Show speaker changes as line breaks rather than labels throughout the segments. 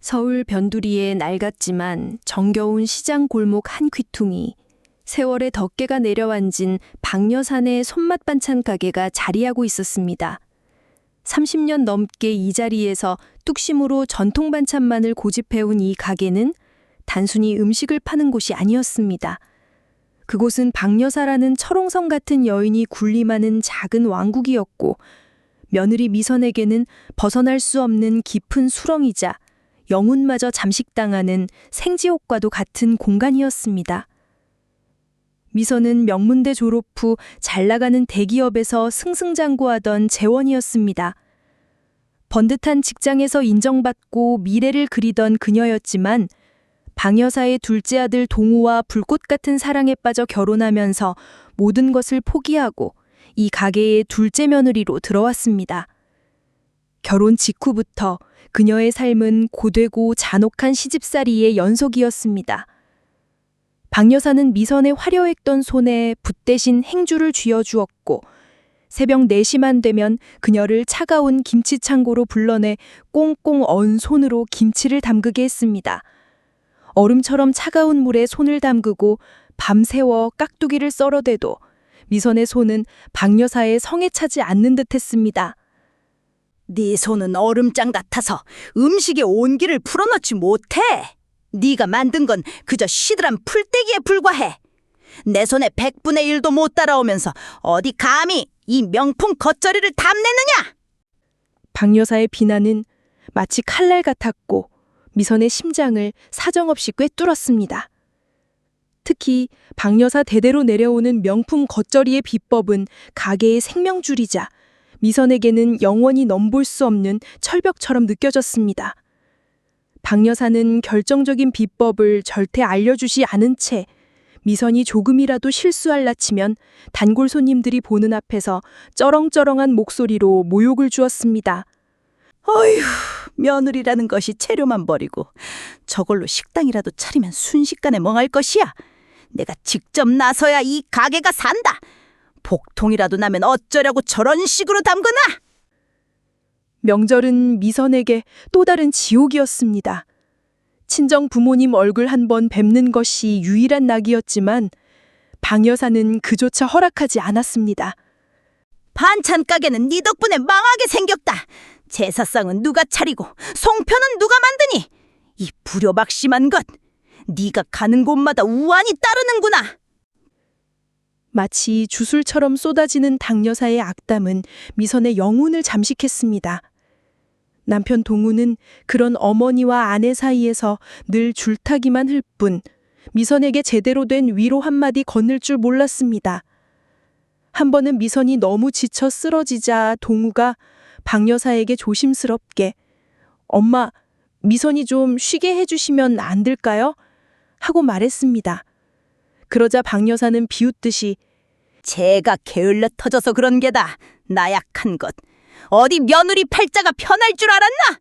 서울 변두리의 낡았지만 정겨운 시장 골목 한 귀퉁이, 세월의 덮개가 내려앉은 박여산의 손맛 반찬 가게가 자리하고 있었습니다. 30년 넘게 이 자리에서 뚝심으로 전통 반찬만을 고집해온 이 가게는 단순히 음식을 파는 곳이 아니었습니다. 그곳은 박여사라는 철옹성 같은 여인이 군림하는 작은 왕국이었고, 며느리 미선에게는 벗어날 수 없는 깊은 수렁이자 영혼마저 잠식당하는 생지옥과도 같은 공간이었습니다. 미선은 명문대 졸업 후 잘 나가는 대기업에서 승승장구하던 재원이었습니다. 번듯한 직장에서 인정받고 미래를 그리던 그녀였지만 박여사의 둘째 아들 동우와 불꽃 같은 사랑에 빠져 결혼하면서 모든 것을 포기하고 이 가게의 둘째 며느리로 들어왔습니다. 결혼 직후부터 그녀의 삶은 고되고 잔혹한 시집살이의 연속이었습니다. 박여사는 미선의 화려했던 손에 붓 대신 행주를 쥐어주었고, 새벽 4시만 되면 그녀를 차가운 김치창고로 불러내 꽁꽁 언 손으로 김치를 담그게 했습니다. 얼음처럼 차가운 물에 손을 담그고 밤새워 깍두기를 썰어대도 미선의 손은 박여사의 성에 차지 않는 듯 했습니다.
네 손은 얼음장 같아서 음식에 온기를 풀어넣지 못해. 네가 만든 건 그저 시들한 풀떼기에 불과해. 내 손에 100분의 1도 못 따라오면서 어디 감히 이 명품 겉절이를 탐내느냐?
박여사의 비난은 마치 칼날 같았고 미선의 심장을 사정없이 꿰뚫었습니다. 특히 박여사 대대로 내려오는 명품 겉절이의 비법은 가게의 생명줄이자 미선에게는 영원히 넘볼 수 없는 철벽처럼 느껴졌습니다. 박여사는 결정적인 비법을 절대 알려주지 않은 채 미선이 조금이라도 실수할라 치면 단골 손님들이 보는 앞에서 쩌렁쩌렁한 목소리로 모욕을 주었습니다.
어휴, 며느리라는 것이 재료만 버리고 저걸로 식당이라도 차리면 순식간에 멍할 것이야. 내가 직접 나서야 이 가게가 산다. 복통이라도 나면 어쩌려고 저런 식으로 담그나?
명절은 미선에게 또 다른 지옥이었습니다. 친정 부모님 얼굴 한 번 뵙는 것이 유일한 낙이었지만 박여사는 그조차 허락하지 않았습니다.
반찬 가게는 네 덕분에 망하게 생겼다. 제사상은 누가 차리고 송편은 누가 만드니? 이 불효박심한 것. 네가 가는 곳마다 우환이 따르는구나.
마치 주술처럼 쏟아지는 당여사의 악담은 미선의 영혼을 잠식했습니다. 남편 동우는 그런 어머니와 아내 사이에서 늘 줄타기만 할 뿐 미선에게 제대로 된 위로 한마디 건넬 줄 몰랐습니다. 한 번은 미선이 너무 지쳐 쓰러지자 동우가 박여사에게 조심스럽게 "엄마, 미선이 좀 쉬게 해주시면 안 될까요?" 하고 말했습니다. 그러자 박여사는 비웃듯이
제가 게을러 터져서 그런 게다. 나약한 것. 어디 며느리 팔자가 편할 줄 알았나?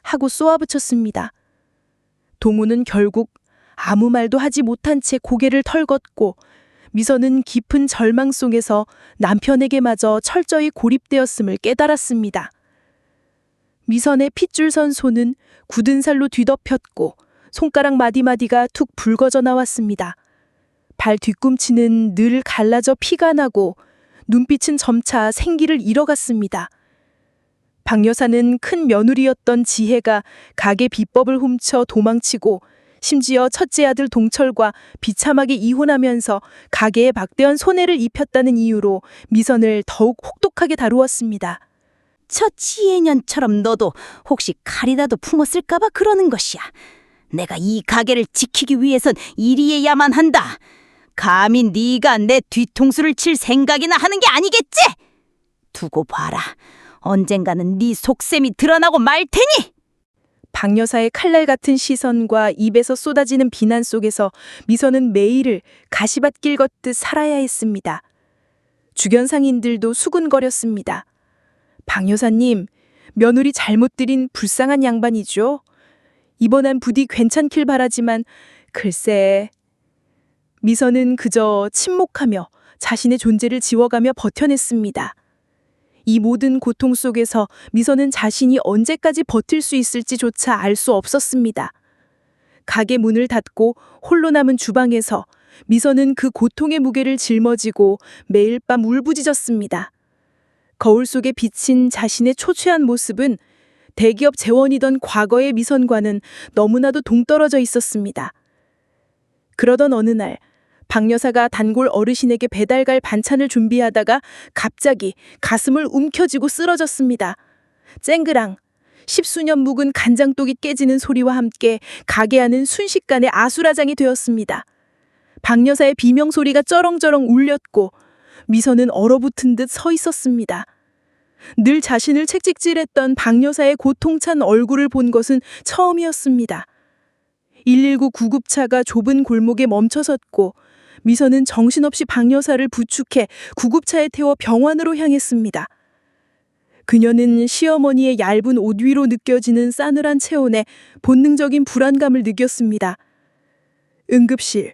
하고 쏘아붙였습니다. 동우는 결국 아무 말도 하지 못한 채 고개를 털걷고 미선은 깊은 절망 속에서 남편에게마저 철저히 고립되었음을 깨달았습니다. 미선의 핏줄 선 손은 굳은 살로 뒤덮였고 손가락 마디마디가 툭 붉어져 나왔습니다. 발 뒤꿈치는 늘 갈라져 피가 나고 눈빛은 점차 생기를 잃어갔습니다. 박여사는 큰 며느리였던 지혜가 가게 비법을 훔쳐 도망치고 심지어 첫째 아들 동철과 비참하게 이혼하면서 가게에 막대한 손해를 입혔다는 이유로 미선을 더욱 혹독하게 다루었습니다.
저 지혜년처럼 너도 혹시 칼이라도 품었을까봐 그러는 것이야. 내가 이 가게를 지키기 위해선 이리해야만 한다. 감히 네가 내 뒤통수를 칠 생각이나 하는 게 아니겠지? 두고 봐라. 언젠가는 네 속셈이 드러나고 말 테니!
박여사의 칼날 같은 시선과 입에서 쏟아지는 비난 속에서 미선은 매일을 가시밭길 걷듯 살아야 했습니다. 주변 상인들도 수군거렸습니다. 박여사님, 며느리 잘못 들인 불쌍한 양반이죠. 이번엔 부디 괜찮길 바라지만 글쎄. 미선은 그저 침묵하며 자신의 존재를 지워가며 버텨냈습니다.
이 모든 고통 속에서 미선은 자신이 언제까지 버틸 수 있을지조차 알 수 없었습니다. 가게 문을 닫고 홀로 남은 주방에서 미선은 그 고통의 무게를 짊어지고 매일 밤 울부짖었습니다. 거울 속에 비친 자신의 초췌한 모습은 대기업 재원이던 과거의 미선과는 너무나도 동떨어져 있었습니다. 그러던 어느 날 박 여사가 단골 어르신에게 배달갈 반찬을 준비하다가 갑자기 가슴을 움켜쥐고 쓰러졌습니다. 쨍그랑 십수년 묵은 간장독이 깨지는 소리와 함께 가게 안은 순식간에 아수라장이 되었습니다. 박 여사의 비명소리가 쩌렁쩌렁 울렸고 미선은 얼어붙은 듯 서 있었습니다. 늘 자신을 채찍질했던 박 여사의 고통찬 얼굴을 본 것은 처음이었습니다. 119 구급차가 좁은 골목에 멈춰섰고 미선은 정신없이 박 여사를 부축해 구급차에 태워 병원으로 향했습니다. 그녀는 시어머니의 얇은 옷 위로 느껴지는 싸늘한 체온에 본능적인 불안감을 느꼈습니다. 응급실,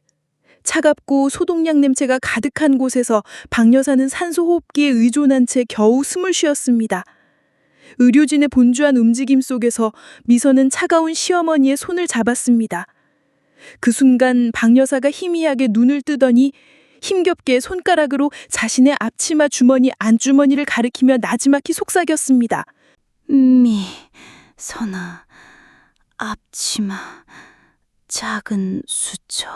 차갑고 소독약 냄새가 가득한 곳에서 박 여사는 산소호흡기에 의존한 채 겨우 숨을 쉬었습니다. 의료진의 본주한 움직임 속에서 미선은 차가운 시어머니의 손을 잡았습니다. 그 순간 박 여사가 희미하게 눈을 뜨더니 힘겹게 손가락으로 자신의 앞치마 주머니 안주머니를 가리키며 나지막히 속삭였습니다.
미선아, 앞치마, 작은 수초,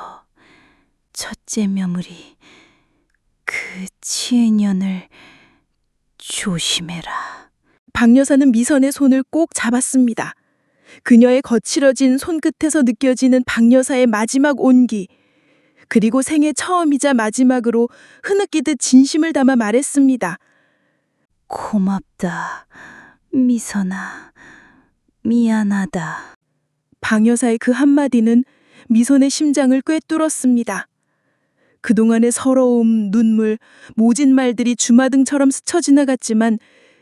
첫째 며느리, 그 치은년을 조심해라.
박 여사는 미선의 손을 꼭 잡았습니다. 그녀의 거칠어진 손끝에서 느껴지는 박 여사의 마지막 온기, 그리고 생애 처음이자 마지막으로 흐느끼듯 진심을 담아 말했습니다.
고맙다, 미선아. 미안하다.
박 여사의 그 한마디는 미선의 심장을 꿰뚫었습니다. 그동안의 서러움, 눈물, 모진 말들이 주마등처럼 스쳐 지나갔지만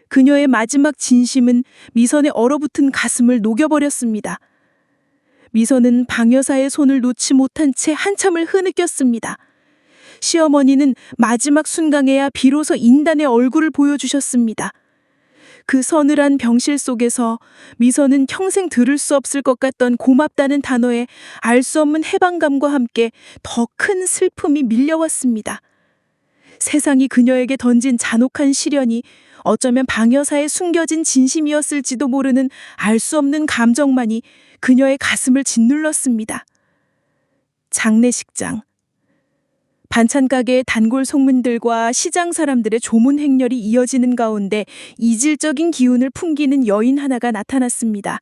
그녀의 마지막 진심은 미선의 얼어붙은 가슴을 녹여버렸습니다. 미선은 박 여사의 손을 놓지 못한 채 한참을 흐느꼈습니다. 시어머니는 마지막 순간에야 비로소 인단의 얼굴을 보여주셨습니다. 그 서늘한 병실 속에서 미선은 평생 들을 수 없을 것 같던 고맙다는 단어에 알 수 없는 해방감과 함께 더 큰 슬픔이 밀려왔습니다. 세상이 그녀에게 던진 잔혹한 시련이 어쩌면 박 여사의 숨겨진 진심이었을지도 모르는 알 수 없는 감정만이 그녀의 가슴을 짓눌렀습니다. 장례식장. 반찬 가게의 단골 송문들과 시장 사람들의 조문 행렬이 이어지는 가운데 이질적인 기운을 풍기는 여인 하나가 나타났습니다.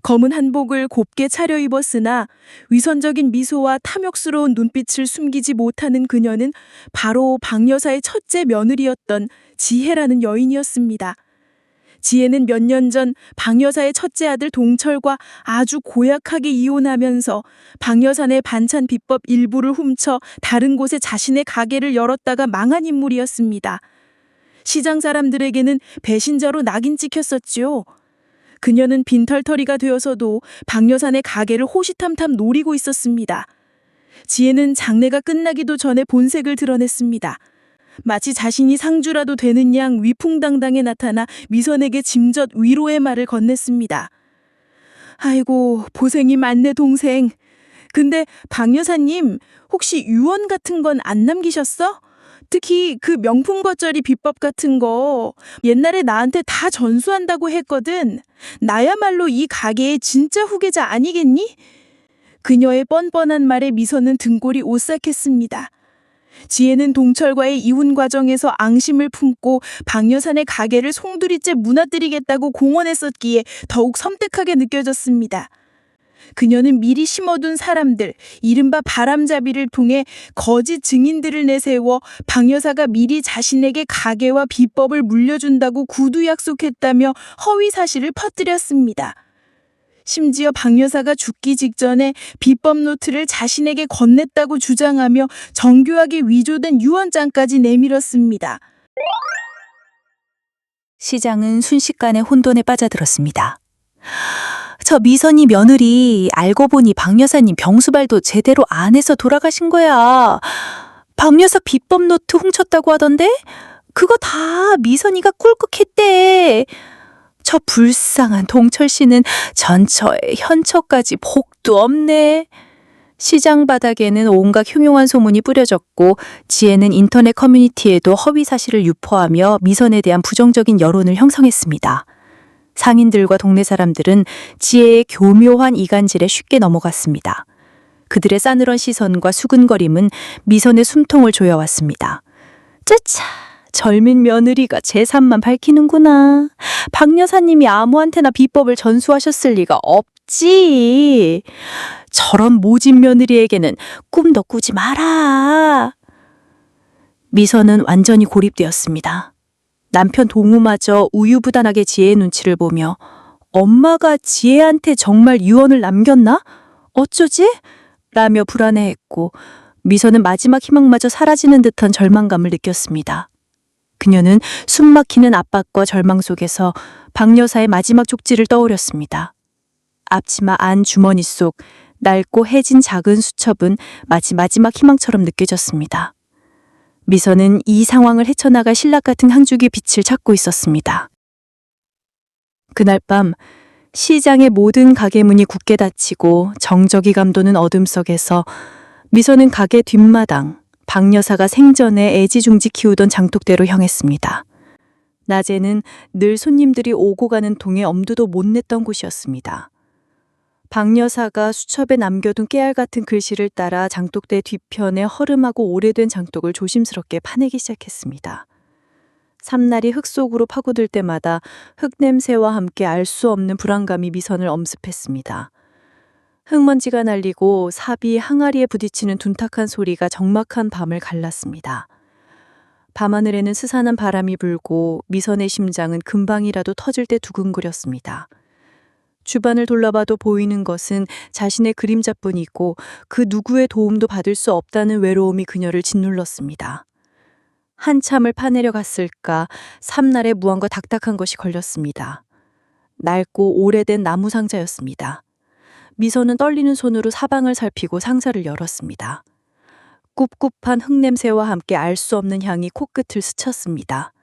검은 한복을 곱게 차려입었으나 위선적인 미소와 탐욕스러운 눈빛을 숨기지 못하는 그녀는 바로 박 여사의 첫째 며느리였던 지혜라는 여인이었습니다. 지혜는 몇 년 전 박 여사의 첫째 아들 동철과 아주 고약하게 이혼하면서 박 여사의 반찬 비법 일부를 훔쳐 다른 곳에 자신의 가게를 열었다가 망한 인물이었습니다. 시장 사람들에게는 배신자로 낙인 찍혔었지요. 그녀는 빈털터리가 되어서도 박 여사의 가게를 호시탐탐 노리고 있었습니다. 지혜는 장례가 끝나기도 전에 본색을 드러냈습니다. 마치 자신이 상주라도 되는 양 위풍당당해 나타나 미선에게 짐젓 위로의 말을 건넸습니다. 아이고, 고생이 많네 동생. 근데 박 여사님 혹시 유언 같은 건 안 남기셨어? 특히 그 명품 겉절이 비법 같은 거 옛날에 나한테 다 전수한다고 했거든. 나야말로 이 가게의 진짜 후계자 아니겠니? 그녀의 뻔뻔한 말에 미선은 등골이 오싹했습니다. 지혜는 동철과의 이혼 과정에서 앙심을 품고 박 여사의 가게를 송두리째 무너뜨리겠다고 공언했었기에 더욱 섬뜩하게 느껴졌습니다. 그녀는 미리 심어둔 사람들, 이른바 바람잡이를 통해 거짓 증인들을 내세워 박 여사가 미리 자신에게 가게와 비법을 물려준다고 구두 약속했다며 허위 사실을 퍼뜨렸습니다. 심지어 박 여사가 죽기 직전에 비법 노트를 자신에게 건넸다고 주장하며 정교하게 위조된 유언장까지 내밀었습니다.
시장은 순식간에 혼돈에 빠져들었습니다. 저 미선이 며느리 알고 보니 박 여사님 병수발도 제대로 안 해서 돌아가신 거야. 박 여사 비법 노트 훔쳤다고 하던데? 그거 다 미선이가 꿀꺽했대. 저 불쌍한 동철 씨는 전처에 현처까지 복도 없네. 시장 바닥에는 온갖 흉흉한 소문이 뿌려졌고 지혜는 인터넷 커뮤니티에도 허위 사실을 유포하며 미선에 대한 부정적인 여론을 형성했습니다. 상인들과 동네 사람들은 지혜의 교묘한 이간질에 쉽게 넘어갔습니다. 그들의 싸늘한 시선과 수근거림은 미선의 숨통을 조여왔습니다. 짜차, 젊은 며느리가 제3만 밝히는구나. 박 여사님이 아무한테나 비법을 전수하셨을 리가 없지. 저런 모진 며느리에게는 꿈도 꾸지 마라. 미선은 완전히 고립되었습니다. 남편 동우마저 우유부단하게 지혜의 눈치를 보며 엄마가 지혜한테 정말 유언을 남겼나? 어쩌지? 라며 불안해했고 미선은 마지막 희망마저 사라지는 듯한 절망감을 느꼈습니다. 그녀는 숨막히는 압박과 절망 속에서 박 여사의 마지막 쪽지를 떠올렸습니다. 앞치마 안 주머니 속 낡고 해진 작은 수첩은 마치 마지막 희망처럼 느껴졌습니다. 미선은 이 상황을 헤쳐나갈 신락 같은 한 줄기 빛을 찾고 있었습니다. 그날 밤 시장의 모든 가게 문이 굳게 닫히고 정적이 감도는 어둠 속에서 미선은 가게 뒷마당, 박 여사가 생전에 애지중지 키우던 장독대로 향했습니다. 낮에는 늘 손님들이 오고 가는 통에 엄두도 못 냈던 곳이었습니다. 박 여사가 수첩에 남겨둔 깨알 같은 글씨를 따라 장독대 뒤편에 허름하고 오래된 장독을 조심스럽게 파내기 시작했습니다. 삼날이 흙 속으로 파고들 때마다 흙냄새와 함께 알 수 없는 불안감이 미선을 엄습했습니다. 흙먼지가 날리고 삽이 항아리에 부딪히는 둔탁한 소리가 적막한 밤을 갈랐습니다. 밤하늘에는 스산한 바람이 불고 미선의 심장은 금방이라도 터질 때 두근거렸습니다. 주변을 둘러봐도 보이는 것은 자신의 그림자뿐이고 그 누구의 도움도 받을 수 없다는 외로움이 그녀를 짓눌렀습니다. 한참을 파내려 갔을까 삼날에 무언가 딱딱한 것이 걸렸습니다. 낡고 오래된 나무 상자였습니다. 미선은 떨리는 손으로 사방을 살피고 상자를 열었습니다. 꿉꿉한 흙냄새와 함께 알 수 없는 향이 코끝을 스쳤습니다.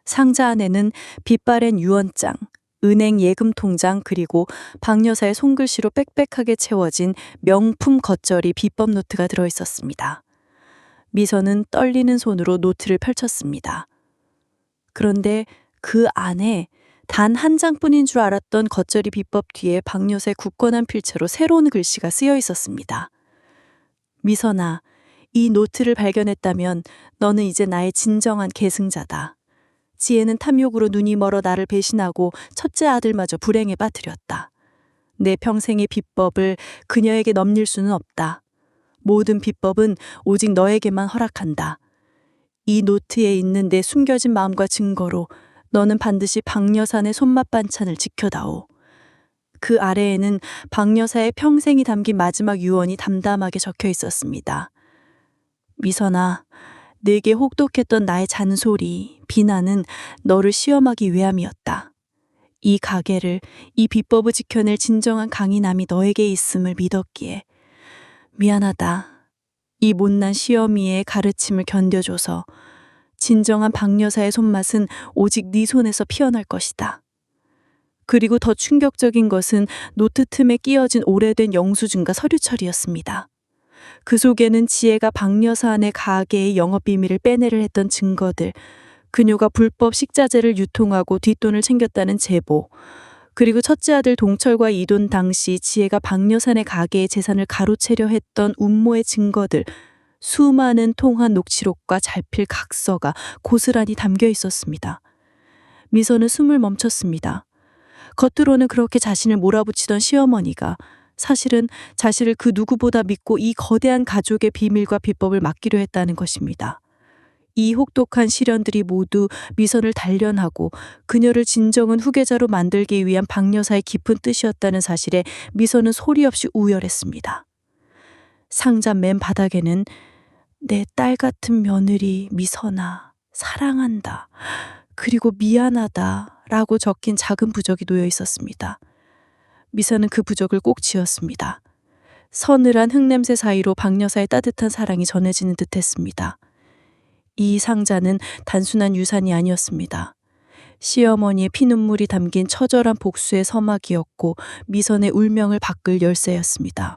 상자 안에는 빛바랜 유언장, 은행 예금 통장 그리고 박 여사의 손글씨로 빽빽하게 채워진 명품 겉절이 비법 노트가 들어있었습니다. 미선은 떨리는 손으로 노트를 펼쳤습니다. 그런데 그 안에 단 한 장뿐인 줄 알았던 겉절이 비법 뒤에 박 여사의 굳건한 필체로 새로운 글씨가 쓰여 있었습니다. 미선아, 이 노트를 발견했다면 너는 이제 나의 진정한 계승자다. 지혜는 탐욕으로 눈이 멀어 나를 배신하고 첫째 아들마저 불행에 빠뜨렸다. 내 평생의 비법을 그녀에게 넘길 수는 없다. 모든 비법은 오직 너에게만 허락한다. 이 노트에 있는 내 숨겨진 마음과 증거로 너는 반드시 박 여사의 손맛 반찬을 지켜다오. 그 아래에는 박 여사의 평생이 담긴 마지막 유언이 담담하게 적혀 있었습니다. 미선아, 내게 혹독했던 나의 잔소리, 비난은 너를 시험하기 위함이었다. 이 가게를, 이 비법을 지켜낼 진정한 강인함이 너에게 있음을 믿었기에 미안하다. 이 못난 시어미의 가르침을 견뎌줘서 진정한 박 여사의 손맛은 오직 네 손에서 피어날 것이다. 그리고 더 충격적인 것은 노트 틈에 끼어진 오래된 영수증과 서류철이었습니다. 그 속에는 지혜가 박 여사 안의 가게의 영업 비밀을 빼내려 했던 증거들, 그녀가 불법 식자재를 유통하고 뒷돈을 챙겼다는 제보, 그리고 첫째 아들 동철과 이돈 당시 지혜가 박 여사의 가게의 재산을 가로채려 했던 음모의 증거들, 수많은 통화 녹취록과 잘필 각서가 고스란히 담겨 있었습니다. 미선은 숨을 멈췄습니다. 겉으로는 그렇게 자신을 몰아붙이던 시어머니가 사실은 자신을 그 누구보다 믿고 이 거대한 가족의 비밀과 비법을 맡기려 했다는 것입니다. 이 혹독한 시련들이 모두 미선을 단련하고 그녀를 진정한 후계자로 만들기 위한 박 여사의 깊은 뜻이었다는 사실에 미선은 소리 없이 우열했습니다. 상자 맨 바닥에는 내 딸 같은 며느리 미선아, 사랑한다. 그리고 미안하다 라고 적힌 작은 부적이 놓여 있었습니다. 미선은 그 부적을 꼭 쥐었습니다. 서늘한 흙냄새 사이로 박 여사의 따뜻한 사랑이 전해지는 듯했습니다. 이 상자는 단순한 유산이 아니었습니다. 시어머니의 피눈물이 담긴 처절한 복수의 서막이었고 미선의 울명을 바꿀 열쇠였습니다.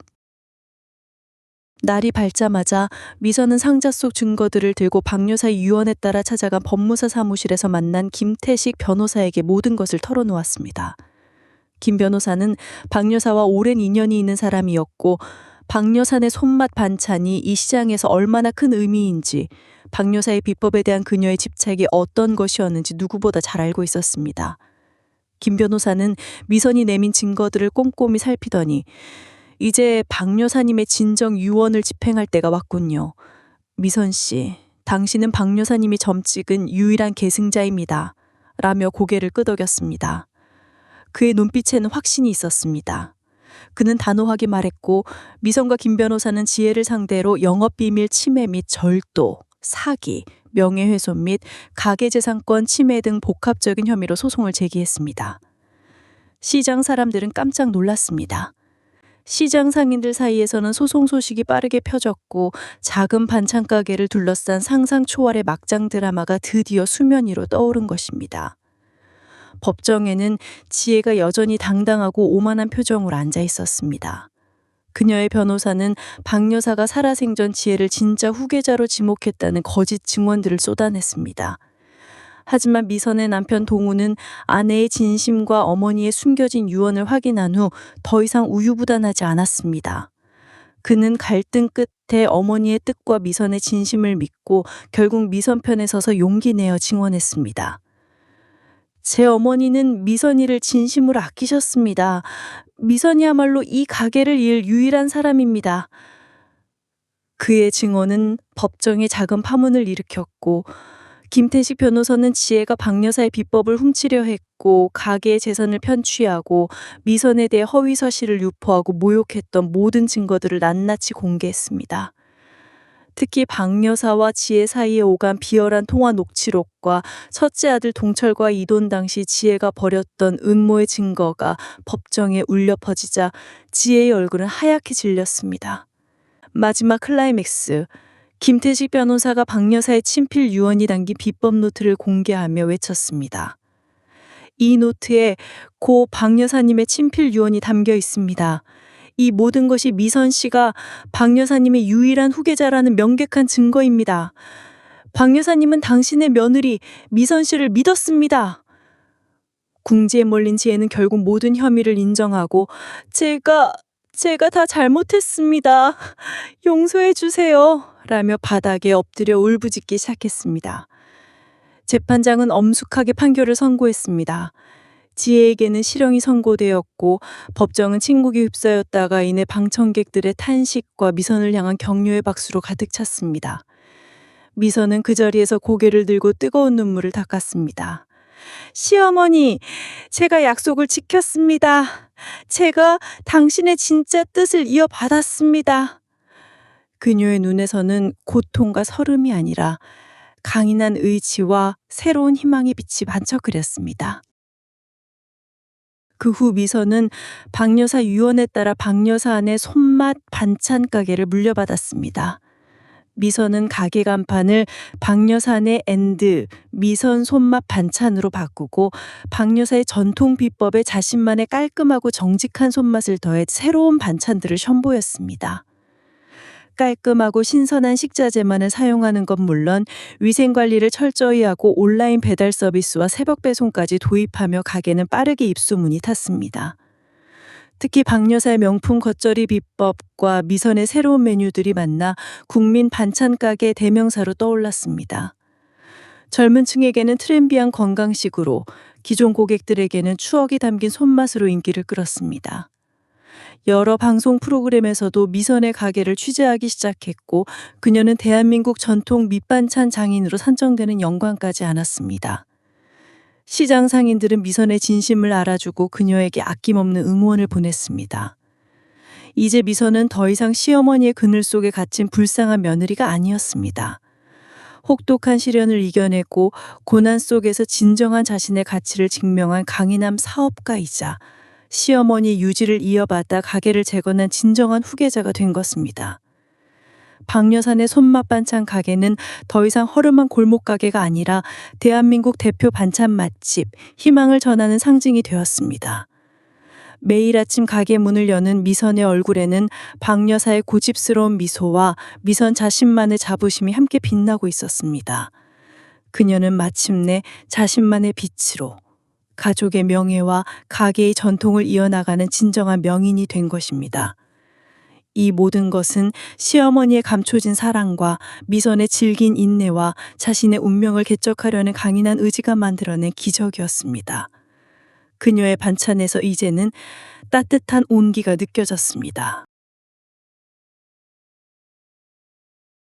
날이 밝자마자 미선은 상자 속 증거들을 들고 박 여사의 유언에 따라 찾아간 법무사 사무실에서 만난 김태식 변호사에게 모든 것을 털어놓았습니다. 김 변호사는 박 여사와 오랜 인연이 있는 사람이었고 박 여사의 손맛 반찬이 이 시장에서 얼마나 큰 의미인지, 박 여사의 비법에 대한 그녀의 집착이 어떤 것이었는지 누구보다 잘 알고 있었습니다. 김 변호사는 미선이 내민 증거들을 꼼꼼히 살피더니 이제 박 여사님의 진정 유언을 집행할 때가 왔군요. 미선 씨, 당신은 박 여사님이 점찍은 유일한 계승자입니다. 라며 고개를 끄덕였습니다. 그의 눈빛에는 확신이 있었습니다. 그는 단호하게 말했고 미선과 김 변호사는 지혜를 상대로 영업비밀 침해 및 절도, 사기, 명예훼손 및 가계재산권 침해 등 복합적인 혐의로 소송을 제기했습니다. 시장 사람들은 깜짝 놀랐습니다. 시장 상인들 사이에서는 소송 소식이 빠르게 펴졌고 작은 반찬 가게를 둘러싼 상상 초월의 막장 드라마가 드디어 수면 위로 떠오른 것입니다. 법정에는 지혜가 여전히 당당하고 오만한 표정으로 앉아 있었습니다. 그녀의 변호사는 박 여사가 살아생전 지혜를 진짜 후계자로 지목했다는 거짓 증언들을 쏟아냈습니다. 하지만 미선의 남편 동우는 아내의 진심과 어머니의 숨겨진 유언을 확인한 후 더 이상 우유부단하지 않았습니다. 그는 갈등 끝에 어머니의 뜻과 미선의 진심을 믿고 결국 미선 편에 서서 용기 내어 증언했습니다. 제 어머니는 미선이를 진심으로 아끼셨습니다. 미선이야말로 이 가게를 이을 유일한 사람입니다. 그의 증언은 법정에 작은 파문을 일으켰고 김태식 변호사는 지혜가 박 여사의 비법을 훔치려 했고 가게의 재산을 편취하고 미선에 대해 허위 사실을 유포하고 모욕했던 모든 증거들을 낱낱이 공개했습니다. 특히 박 여사와 지혜 사이에 오간 비열한 통화 녹취록과 첫째 아들 동철과 이혼 당시 지혜가 벌였던 음모의 증거가 법정에 울려 퍼지자 지혜의 얼굴은 하얗게 질렸습니다. 마지막 클라이맥스, 김태식 변호사가 박 여사의 친필 유언이 담긴 비법 노트를 공개하며 외쳤습니다. 이 노트에 고 박 여사님의 친필 유언이 담겨 있습니다. 이 모든 것이 미선 씨가 박 여사님의 유일한 후계자라는 명백한 증거입니다. 박 여사님은 당신의 며느리 미선 씨를 믿었습니다. 궁지에 몰린 지혜는 결국 모든 혐의를 인정하고 제가 다 잘못했습니다. 용서해 주세요. 라며 바닥에 엎드려 울부짖기 시작했습니다. 재판장은 엄숙하게 판결을 선고했습니다. 지혜에게는 실형이 선고되었고 법정은 침묵에 휩싸였다가 이내 방청객들의 탄식과 미선을 향한 격려의 박수로 가득 찼습니다. 미선은 그 자리에서 고개를 들고 뜨거운 눈물을 닦았습니다. 시어머니, 제가 약속을 지켰습니다. 제가 당신의 진짜 뜻을 이어받았습니다. 그녀의 눈에서는 고통과 서름이 아니라 강인한 의지와 새로운 희망의 빛이 반짝거렸습니다. 그 후 미선은 박 여사 유언에 따라 박 여사 안의 손맛 반찬 가게를 물려받았습니다. 미선은 가게 간판을 박 여사의 앤드 미선 손맛 반찬으로 바꾸고 박 여사의 전통 비법에 자신만의 깔끔하고 정직한 손맛을 더해 새로운 반찬들을 선보였습니다. 깔끔하고 신선한 식자재만을 사용하는 건 물론 위생관리를 철저히 하고 온라인 배달 서비스와 새벽 배송까지 도입하며 가게는 빠르게 입소문이 탔습니다. 특히 박 여사의 명품 겉절이 비법과 미선의 새로운 메뉴들이 만나 국민 반찬 가게 대명사로 떠올랐습니다. 젊은 층에게는 트렌디한 건강식으로, 기존 고객들에게는 추억이 담긴 손맛으로 인기를 끌었습니다. 여러 방송 프로그램에서도 미선의 가게를 취재하기 시작했고 그녀는 대한민국 전통 밑반찬 장인으로 선정되는 영광까지 안았습니다. 시장 상인들은 미선의 진심을 알아주고 그녀에게 아낌없는 응원을 보냈습니다. 이제 미선은 더 이상 시어머니의 그늘 속에 갇힌 불쌍한 며느리가 아니었습니다. 혹독한 시련을 이겨내고 고난 속에서 진정한 자신의 가치를 증명한 강인한 사업가이자 시어머니 유지를 이어받아 가게를 재건한 진정한 후계자가 된 것입니다. 박여산의 손맛 반찬 가게는 더 이상 허름한 골목 가게가 아니라 대한민국 대표 반찬 맛집, 희망을 전하는 상징이 되었습니다. 매일 아침 가게 문을 여는 미선의 얼굴에는 박 여사의 고집스러운 미소와 미선 자신만의 자부심이 함께 빛나고 있었습니다. 그녀는 마침내 자신만의 빛으로 가족의 명예와 가게의 전통을 이어나가는 진정한 명인이 된 것입니다. 이 모든 것은 시어머니의 감춰진 사랑과 미선의 질긴 인내와 자신의 운명을 개척하려는 강인한 의지가 만들어낸 기적이었습니다. 그녀의 반찬에서 이제는 따뜻한 온기가 느껴졌습니다.